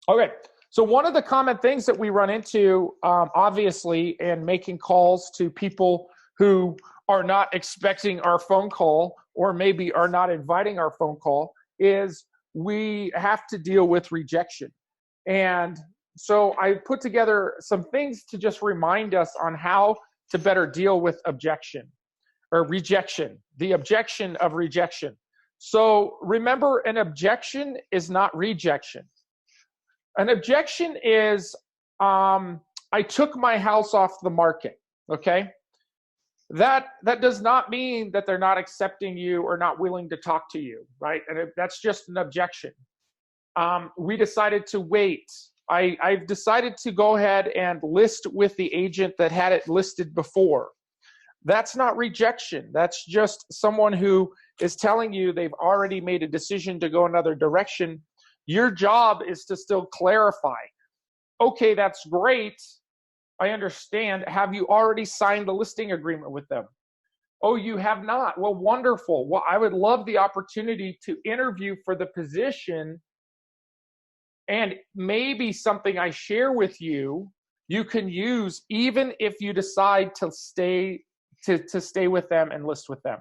Okay. So one of the common things that we run into, obviously, in making calls to people who are not expecting our phone call or maybe are not inviting our phone call is we have to deal with rejection. And so I put together some things to just remind us on how to better deal with objection or rejection, the objection of rejection. So remember, an objection is not rejection. An objection is, I took my house off the market. Okay, that does not mean that they're not accepting you or not willing to talk to you, right? And that's just an objection. We decided to wait. I've decided to go ahead and list with the agent that had it listed before. That's not rejection. That's just someone who is telling you they've already made a decision to go another direction. Your job is to still clarify. Okay, that's great. I understand. Have you already signed the listing agreement with them? Oh, you have not. Well, wonderful. Well, I would love the opportunity to interview for the position, and maybe something I share with you, you can use even if you decide to stay with them and list with them.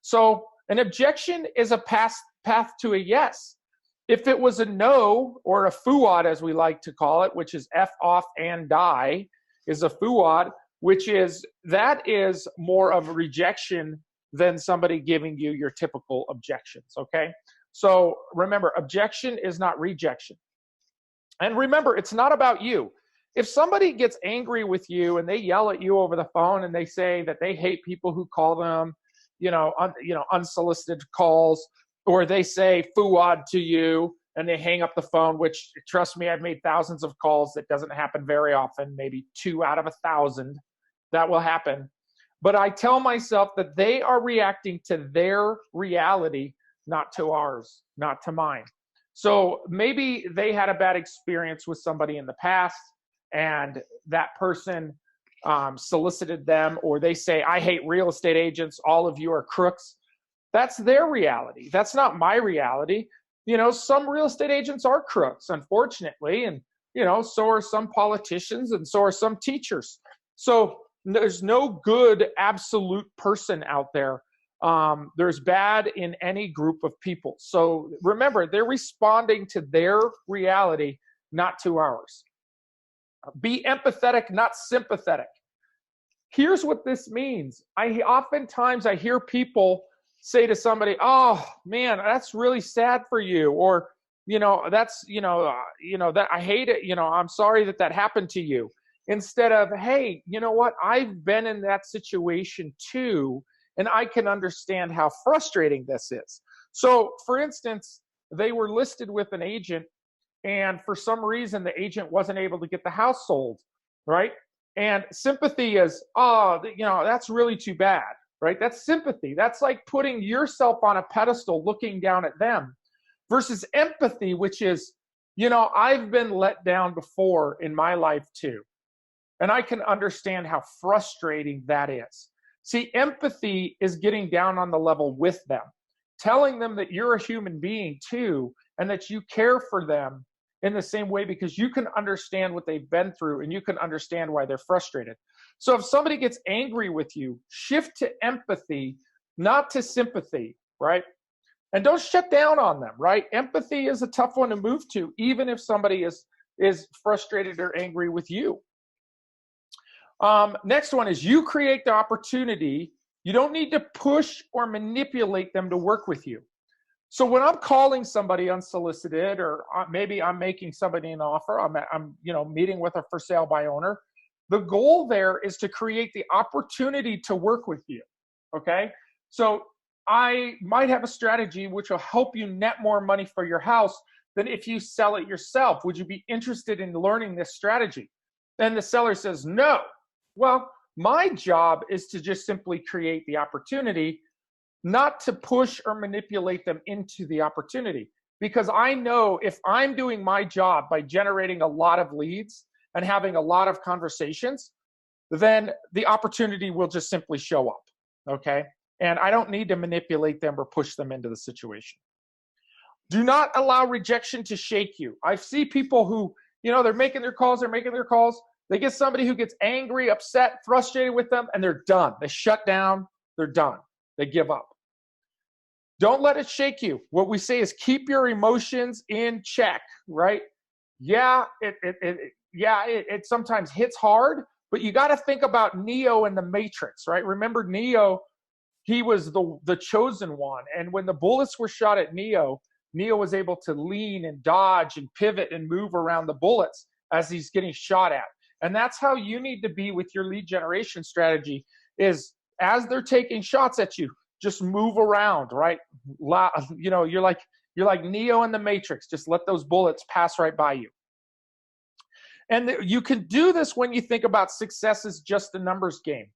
So an objection is a path to a yes. If it was a no, or a FUAD as we like to call it, which is F off and die, is a FUAD, that is more of a rejection than somebody giving you your typical objections, okay? So remember, objection is not rejection. And remember, it's not about you. If somebody gets angry with you and they yell at you over the phone and they say that they hate people who call them, unsolicited calls, or they say FUAD to you and they hang up the phone, which, trust me, I've made thousands of calls. That doesn't happen very often, maybe 2 out of 1,000 that will happen. But I tell myself that they are reacting to their reality, not to ours, not to mine. So maybe they had a bad experience with somebody in the past and that person solicited them, or they say, I hate real estate agents, all of you are crooks. That's their reality. That's not my reality. Some real estate agents are crooks, unfortunately, and so are some politicians, and so are some teachers. So there's no good absolute person out there. There's bad in any group of people. So remember, they're responding to their reality, not to ours. Be empathetic, not sympathetic. Here's what this means. Oftentimes I hear people say to somebody, oh man, that's really sad for you. Or, that I hate it. I'm sorry that happened to you. Instead of, hey, you know what? I've been in that situation too. And I can understand how frustrating this is. So for instance, they were listed with an agent, and for some reason the agent wasn't able to get the house sold, right? And sympathy is, that's really too bad, right? That's sympathy. That's like putting yourself on a pedestal looking down at them, versus empathy, which is, I've been let down before in my life too. And I can understand how frustrating that is. See, empathy is getting down on the level with them, telling them that you're a human being too, and that you care for them in the same way, because you can understand what they've been through and you can understand why they're frustrated. So if somebody gets angry with you, shift to empathy, not to sympathy, right? And don't shut down on them, right? Empathy is a tough one to move to, even if somebody is frustrated or angry with you. Next one is, you create the opportunity. You don't need to push or manipulate them to work with you. So when I'm calling somebody unsolicited, or maybe I'm making somebody an offer, I'm meeting with a for sale by owner, the goal there is to create the opportunity to work with you. Okay. So I might have a strategy which will help you net more money for your house than if you sell it yourself. Would you be interested in learning this strategy? Then the seller says no. Well, my job is to just simply create the opportunity, not to push or manipulate them into the opportunity. Because I know if I'm doing my job by generating a lot of leads and having a lot of conversations, then the opportunity will just simply show up, okay? And I don't need to manipulate them or push them into the situation. Do not allow rejection to shake you. I see people who, they're making their calls. They get somebody who gets angry, upset, frustrated with them, and they're done. They shut down. They're done. They give up. Don't let it shake you. What we say is keep your emotions in check, right? Yeah, it sometimes hits hard, but you got to think about Neo in the Matrix, right? Remember Neo, he was the chosen one. And when the bullets were shot at Neo was able to lean and dodge and pivot and move around the bullets as he's getting shot at. And that's how you need to be with your lead generation strategy, is as they're taking shots at you, just move around, right? You're like Neo in the Matrix. Just let those bullets pass right by you. And you can do this when you think about success as just a numbers game.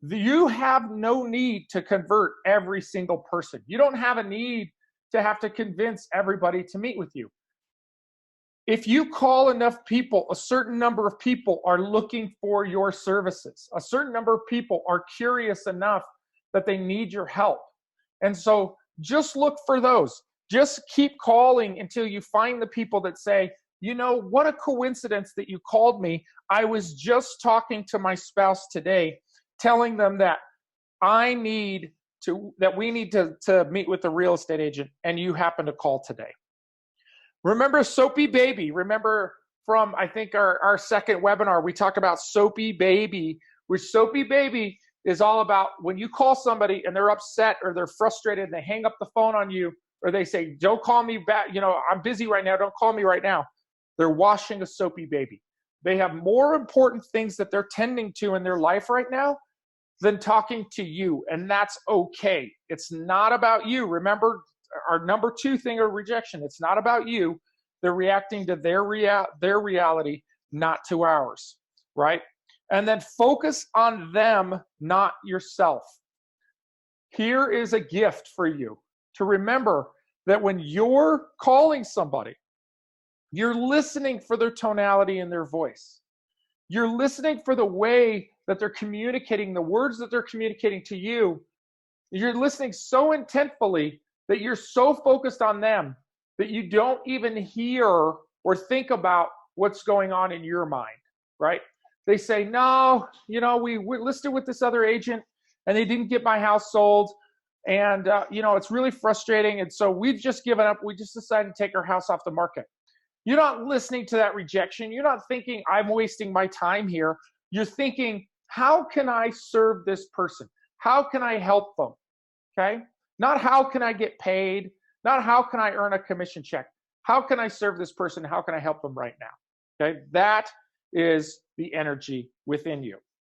You have no need to convert every single person. You don't have a need to have to convince everybody to meet with you. If you call enough people, a certain number of people are looking for your services. A certain number of people are curious enough that they need your help. And so just look for those. Just keep calling until you find the people that say, what a coincidence that you called me. I was just talking to my spouse today, telling them that we need to meet with a real estate agent, and you happen to call today. Remember Soapy Baby. Remember from, I think, our second webinar, we talked about Soapy Baby, which Soapy Baby is all about when you call somebody and they're upset or they're frustrated and they hang up the phone on you, or they say, don't call me back, I'm busy right now, don't call me right now. They're washing a soapy baby. They have more important things that they're tending to in their life right now than talking to you, and that's okay. It's not about you. Remember our number 2 thing of rejection. It's not about you. They're reacting to their reality, not to ours, right? And then focus on them, not yourself. Here is a gift for you to remember that when you're calling somebody, you're listening for their tonality and their voice. You're listening for the way that they're communicating, the words that they're communicating to you. You're listening so intentfully that you're so focused on them that you don't even hear or think about what's going on in your mind, right? They say, no, we listed with this other agent and they didn't get my house sold. And, it's really frustrating. And so we've just given up. We just decided to take our house off the market. You're not listening to that rejection. You're not thinking, I'm wasting my time here. You're thinking, how can I serve this person? How can I help them? Okay? Not how can I get paid? Not how can I earn a commission check? How can I serve this person? How can I help them right now? Okay? That is the energy within you.